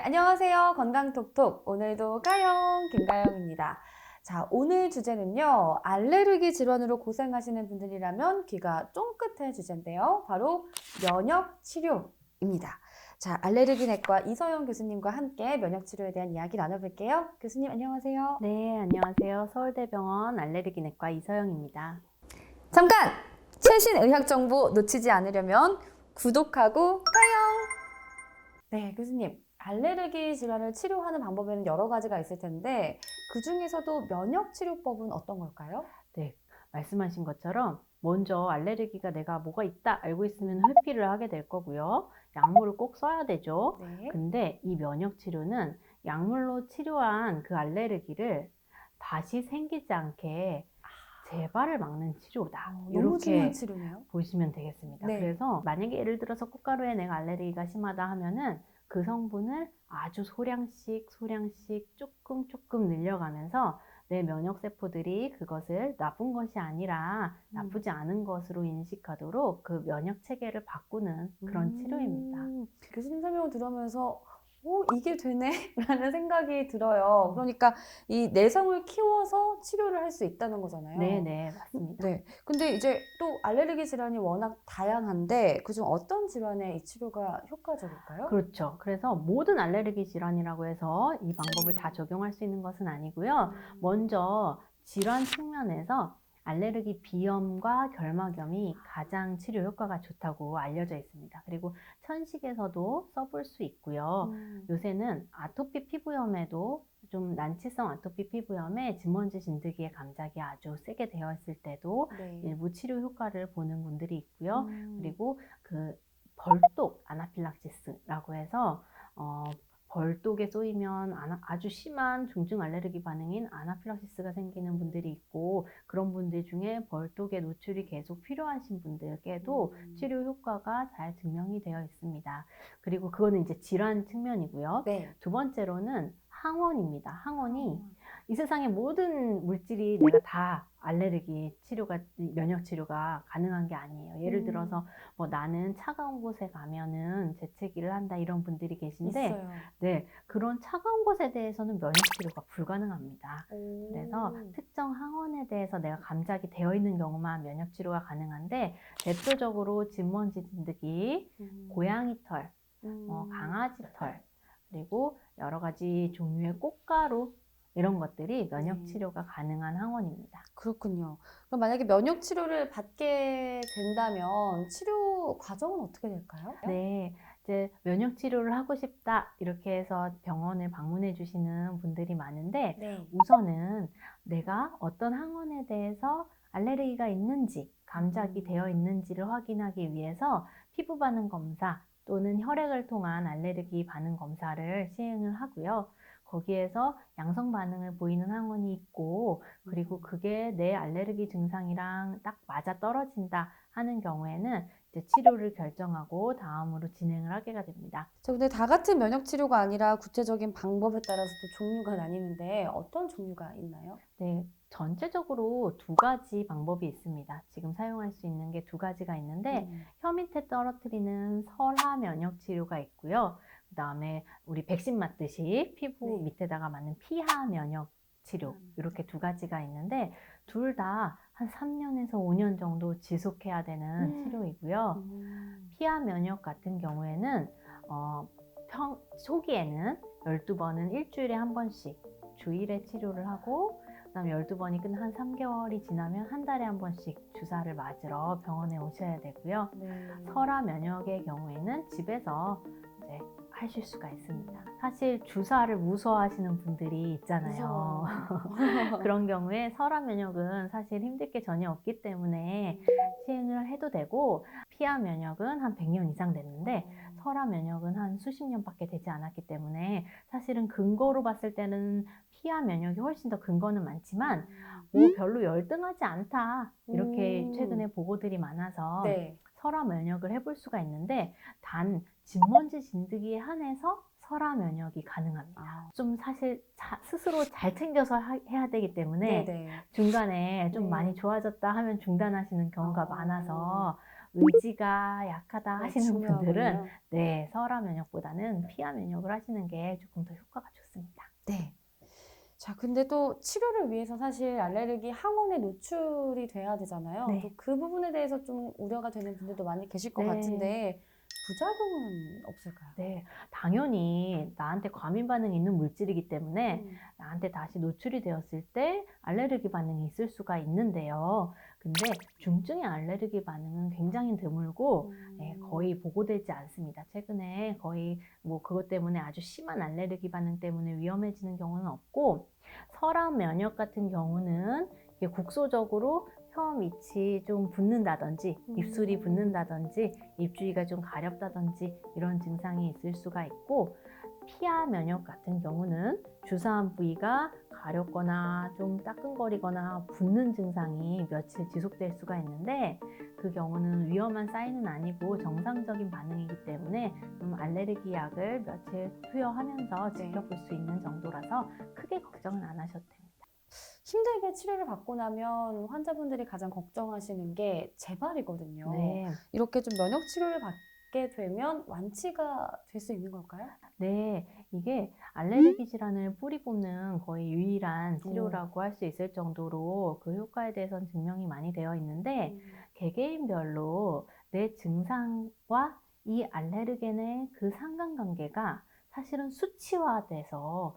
안녕하세요. 건강톡톡. 오늘도 가영, 김가영입니다. 자, 오늘 주제는요. 알레르기 질환으로 고생하시는 분들이라면 귀가 쫑긋할 주제인데요. 바로 면역 치료입니다. 자, 알레르기 내과 이서영 교수님과 함께 면역 치료에 대한 이야기 나눠볼게요. 교수님 안녕하세요. 네, 안녕하세요. 서울대병원 알레르기내과 이서영입니다. 잠깐! 최신 의학 정보 놓치지 않으려면 구독하고 가영! 네, 교수님. 알레르기 질환을 치료하는 방법에는 여러 가지가 있을 텐데 그 중에서도 면역 치료법은 어떤 걸까요? 네, 말씀하신 것처럼 먼저 알레르기가 내가 뭐가 있다 알고 있으면 회피를 하게 될 거고요. 약물을 꼭 써야 되죠. 네. 근데 이 면역 치료는 약물로 치료한 그 알레르기를 다시 생기지 않게 재발을 막는 치료다. 너무 중요한 이렇게 치료네요. 보시면 되겠습니다. 네. 그래서 만약에 예를 들어서 꽃가루에 내가 알레르기가 심하다 하면은 그 성분을 아주 소량씩 조금 늘려가면서 내 면역세포들이 그것을 나쁜 것이 아니라 나쁘지 않은 것으로 인식하도록 그 면역 체계를 바꾸는 그런 치료입니다. 교수님 설명을 들으면서 이게 되네? 라는 생각이 들어요. 그러니까 이 내성을 키워서 치료를 할 수 있다는 거잖아요. 네, 맞습니다. 네. 근데 이제 또 알레르기 질환이 워낙 다양한데 그중 어떤 질환에 이 치료가 효과적일까요? 그렇죠. 그래서 모든 알레르기 질환이라고 해서 이 방법을 다 적용할 수 있는 것은 아니고요. 먼저 질환 측면에서 알레르기 비염과 결막염이 가장 치료 효과가 좋다고 알려져 있습니다. 그리고 천식에서도 써볼 수 있고요. 요새는 아토피 피부염에도 좀 난치성 아토피 피부염에 진먼지 진드기의 감작이 아주 세게 되어 있을 때도 네. 일부 치료 효과를 보는 분들이 있고요. 그리고 그 벌독 아나필락시스라고 해서 벌독에 쏘이면 아주 심한 중증 알레르기 반응인 아나필락시스가 생기는 분들이 있고, 그런 분들 중에 벌독에 노출이 계속 필요하신 분들께도 치료 효과가 잘 증명이 되어 있습니다. 그리고 그거는 이제 질환 측면이고요. 네. 두 번째로는 항원입니다. 항원이 이 세상의 모든 물질이 내가 다 알레르기 치료가, 면역 치료가 가능한 게 아니에요. 예를 들어서 뭐 나는 차가운 곳에 가면은 재채기를 한다 이런 분들이 계신데, 있어요. 네, 그런 차가운 곳에 대해서는 면역 치료가 불가능합니다. 그래서 특정 항원에 대해서 내가 감작이 되어 있는 경우만 면역 치료가 가능한데, 대표적으로 진먼지 진드기, 고양이 털, 강아지 털, 그리고 여러 가지 종류의 꽃가루, 이런 것들이 면역 치료가 가능한 항원입니다. 그렇군요. 그럼 만약에 면역 치료를 받게 된다면 치료 과정은 어떻게 될까요? 네, 이제 면역 치료를 하고 싶다 이렇게 해서 병원을 방문해 주시는 분들이 많은데, 네. 우선은 내가 어떤 항원에 대해서 알레르기가 있는지, 감작이 되어 있는지를 확인하기 위해서 피부 반응 검사 또는 혈액을 통한 알레르기 반응 검사를 시행을 하고요. 거기에서 양성 반응을 보이는 항원이 있고, 그리고 그게 내 알레르기 증상이랑 딱 맞아 떨어진다 하는 경우에는 이제 치료를 결정하고 다음으로 진행을 하게 됩니다. 근데 다 같은 면역 치료가 아니라 구체적인 방법에 따라서 또 종류가 나뉘는데 어떤 종류가 있나요? 네, 전체적으로 두 가지 방법이 있습니다. 지금 사용할 수 있는 게 두 가지가 있는데, 혀 밑에 떨어뜨리는 설하 면역 치료가 있고요. 그 다음에 우리 백신 맞듯이 피부 밑에다가 맞는 피하 면역 치료, 이렇게 두 가지가 있는데, 둘 다 한 3년에서 5년 정도 지속해야 되는 치료이고요. 피하 면역 같은 경우에는 초기에는 12번은 일주일에 한 번씩 주일에 치료를 하고, 그다음에 12번이 끝나 한 3개월이 지나면 한 달에 한 번씩 주사를 맞으러 병원에 오셔야 되고요. 설화 면역의 경우에는 집에서 이제 하실 수가 있습니다. 사실 주사를 무서워하시는 분들이 있잖아요. 그런 경우에 설화 면역은 사실 힘들 게 전혀 없기 때문에 시행을 해도 되고, 피하 면역은 한 100년 이상 됐는데 설화 면역은 한 수십 년밖에 되지 않았기 때문에 사실은 근거로 봤을 때는 피하 면역이 훨씬 더 근거는 많지만 뭐 별로 열등하지 않다 이렇게 최근에 보고들이 많아서 네. 설화 면역을 해볼 수가 있는데, 단 진먼지 진드기에 한해서 설화 면역이 가능합니다. 좀 사실 스스로 잘 챙겨서 해야 되기 때문에 네네. 중간에 좀 네. 많이 좋아졌다 하면 중단하시는 경우가 많아서 의지가 약하다 하시는 분들은 중요하군요. 네, 설화 면역보다는 피하 면역을 하시는 게 조금 더 효과가 좋습니다. 네. 자, 근데 또 치료를 위해서 사실 알레르기 항원에 노출이 돼야 되잖아요. 네. 또 그 부분에 대해서 좀 우려가 되는 분들도 많이 계실 것 네. 같은데 부작용은 없을까요? 네, 당연히 나한테 과민 반응이 있는 물질이기 때문에 음. 나한테 다시 노출이 되었을 때 알레르기 반응이 있을 수가 있는데요. 근데 중증의 알레르기 반응은 굉장히 드물고 거의 보고되지 않습니다. 최근에 거의 뭐 그것 때문에 아주 심한 알레르기 반응 때문에 위험해지는 경우는 없고, 설암 면역 같은 경우는 이게 국소적으로 혀 밑이 좀 붓는다든지 입술이 붓는다든지 입주위가 좀 가렵다든지 이런 증상이 있을 수가 있고, 피하 면역 같은 경우는 주사한 부위가 가렵거나 좀 따끔거리거나 붓는 증상이 며칠 지속될 수가 있는데, 그 경우는 위험한 사인은 아니고 정상적인 반응이기 때문에 좀 알레르기 약을 며칠 투여하면서 지켜볼 수 있는 정도라서 크게 걱정은 안 하셔도 됩니다. 힘들게 치료를 받고 나면 환자분들이 가장 걱정하시는 게 재발이거든요. 네. 이렇게 좀 면역 치료를 받게 되면 완치가 될 수 있는 걸까요? 네, 이게 알레르기 질환을 뿌리 뽑는 거의 유일한 오. 치료라고 할 수 있을 정도로 그 효과에 대해서는 증명이 많이 되어 있는데, 개개인별로 내 증상과 이 알레르겐의 그 상관관계가 사실은 수치화돼서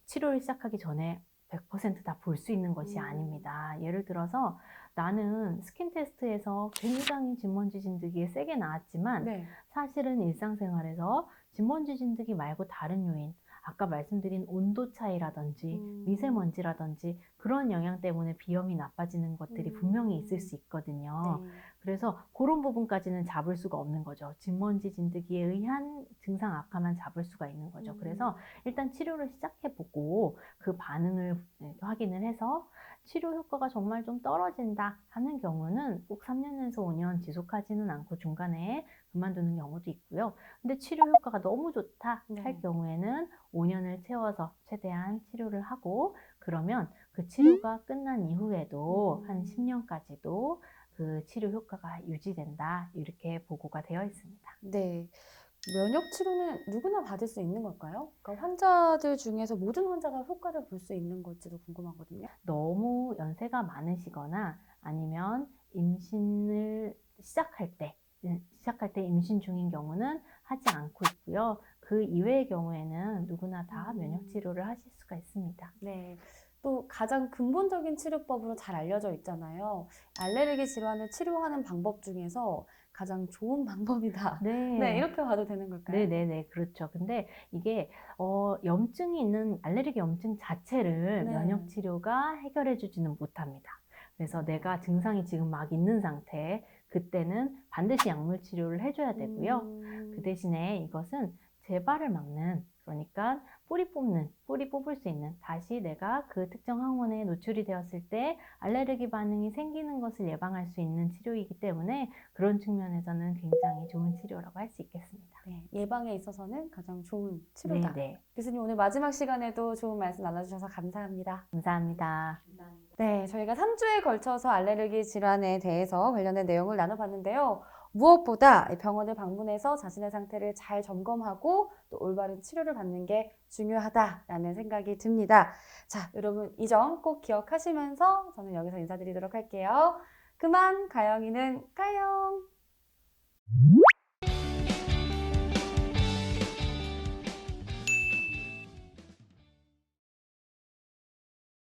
치료를 시작하기 전에 100% 다 볼 수 있는 것이 아닙니다. 예를 들어서 나는 스킨 테스트에서 굉장히 진먼지 진드기에 세게 나왔지만 네. 사실은 일상생활에서 진먼지 진드기 말고 다른 요인, 아까 말씀드린 온도 차이라든지 미세먼지라든지 그런 영향 때문에 비염이 나빠지는 것들이 분명히 있을 수 있거든요. 네. 그래서 그런 부분까지는 잡을 수가 없는 거죠. 진먼지 진드기에 의한 증상 악화만 잡을 수가 있는 거죠. 그래서 일단 치료를 시작해보고 그 반응을 확인을 해서 치료 효과가 정말 좀 떨어진다 하는 경우는 꼭 3년에서 5년 지속하지는 않고 중간에 그만두는 경우도 있고요. 근데 치료 효과가 너무 좋다 할 네. 경우에는 5년을 채워서 최대한 치료를 하고, 그러면 그 치료가 끝난 이후에도 한 10년까지도 그 치료 효과가 유지된다, 이렇게 보고가 되어 있습니다. 네. 면역 치료는 누구나 받을 수 있는 걸까요? 그러니까 환자들 중에서 모든 환자가 효과를 볼 수 있는 걸지도 궁금하거든요. 너무 연세가 많으시거나 아니면 임신을 시작할 때 임신 중인 경우는 하지 않고 있고요. 그 이외의 경우에는 누구나 다 면역 치료를 하실 수가 있습니다. 네. 또 가장 근본적인 치료법으로 잘 알려져 있잖아요. 알레르기 질환을 치료하는 방법 중에서 가장 좋은 방법이다. 네, 이렇게 봐도 되는 걸까요? 네네네, 그렇죠. 근데 이게 염증이 있는 알레르기 염증 자체를 네. 면역 치료가 해결해 주지는 못합니다. 그래서 내가 증상이 지금 막 있는 상태, 그때는 반드시 약물 치료를 해줘야 되고요. 그 대신에 이것은 재발을 막는, 그러니까 뿌리 뽑을 수 있는, 다시 내가 그 특정 항원에 노출이 되었을 때 알레르기 반응이 생기는 것을 예방할 수 있는 치료이기 때문에 그런 측면에서는 굉장히 좋은 치료라고 할 수 있겠습니다. 네, 예방에 있어서는 가장 좋은 치료다. 네. 교수님 오늘 마지막 시간에도 좋은 말씀 나눠주셔서 감사합니다. 감사합니다. 네, 저희가 3주에 걸쳐서 알레르기 질환에 대해서 관련된 내용을 나눠봤는데요. 무엇보다 병원을 방문해서 자신의 상태를 잘 점검하고 또 올바른 치료를 받는 게 중요하다라는 생각이 듭니다. 자, 여러분 이 점 꼭 기억하시면서 저는 여기서 인사드리도록 할게요. 그만 가영이는 까영!